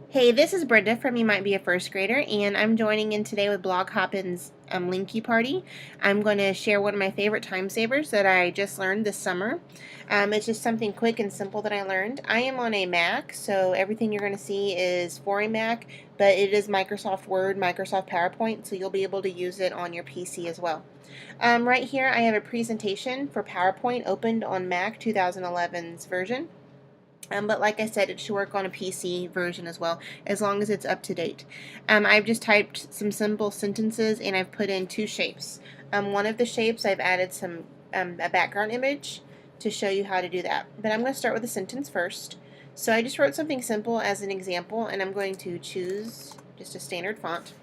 Hey, this is Brenda from You Might Be a First Grader, and I'm joining in today with Blog Hoppin's Linky Party. I'm going to share one of my favorite time savers that I just learned this summer. It's just something quick and simple that I learned. I am on a Mac, so everything you're going to see is for a Mac, but it is Microsoft Word, Microsoft PowerPoint, so you'll be able to use it on your PC as well. Right here, I have a presentation for PowerPoint opened on Mac 2011's version. But like I said, it should work on a PC version as well, as long as it's up to date. I've just typed some simple sentences and I've put in two shapes. One of the shapes I've added a background image to show you how to do that. But I'm going to start with a sentence first. So I just wrote something simple as an example, and I'm going to choose just a standard font.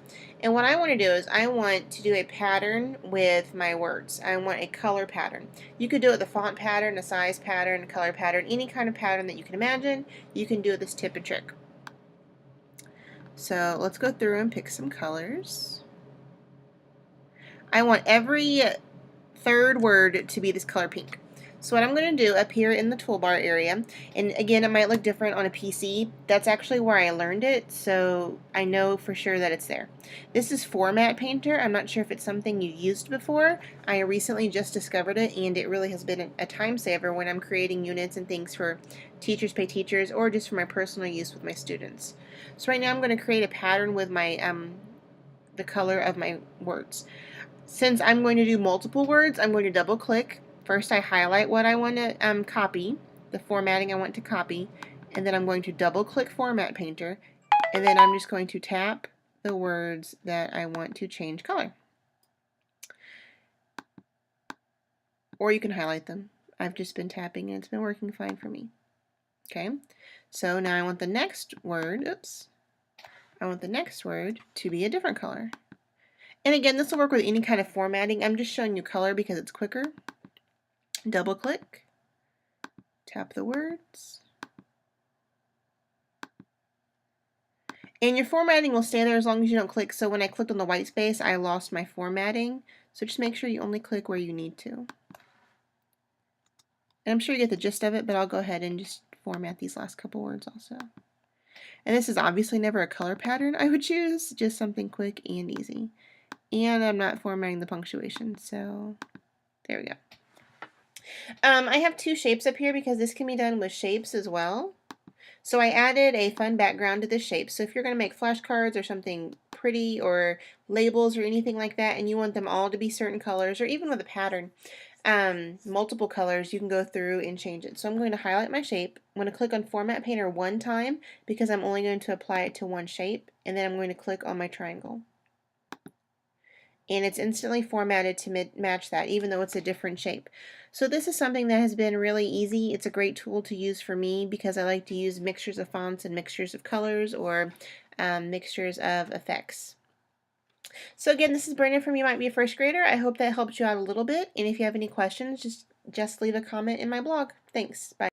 And what I want to do is I want to do a pattern with my words. I want a color pattern. You could do it with a font pattern, a size pattern, a color pattern, any kind of pattern that you can imagine. You can do with this tip and trick. So let's go through and pick some colors. I want every third word to be this color pink. So what I'm going to do up here in the toolbar area, and again it might look different on a PC, that's actually where I learned it, so I know for sure that it's there. This is Format Painter. I'm not sure if it's something you used before. I recently just discovered it, and it really has been a time saver when I'm creating units and things for Teachers Pay Teachers or just for my personal use with my students. So right now I'm going to create a pattern with my the color of my words. Since I'm going to do multiple words, I'm going to double click. First I highlight what I want to copy, the formatting I want to copy, and then I'm going to double click Format Painter, and then I'm just going to tap the words that I want to change color. Or you can highlight them. I've just been tapping and it's been working fine for me. Okay, so now I want the next word, I want the next word to be a different color. And again, this will work with any kind of formatting. I'm just showing you color because it's quicker. Double click, tap the words, and your formatting will stay there as long as you don't click. So when I clicked on the white space, I lost my formatting. So just make sure you only click where you need to. And I'm sure you get the gist of it, but I'll go ahead and just format these last couple words also. And this is obviously never a color pattern I would choose, just something quick and easy. And I'm not formatting the punctuation, so there we go. I have two shapes up here because this can be done with shapes as well. So I added a fun background to this shape. So if you're going to make flashcards or something pretty or labels or anything like that, and you want them all to be certain colors, or even with a pattern, multiple colors, you can go through and change it. So I'm going to highlight my shape. I'm going to click on Format Painter one time because I'm only going to apply it to one shape, and then I'm going to click on my triangle. And it's instantly formatted to match that, even though it's a different shape. So this is something that has been really easy. It's a great tool to use for me because I like to use mixtures of fonts and mixtures of colors or mixtures of effects. So again, this is Brenda from You Might Be a First Grader. I hope that helped you out a little bit, and if you have any questions, just leave a comment in my blog. Thanks. Bye.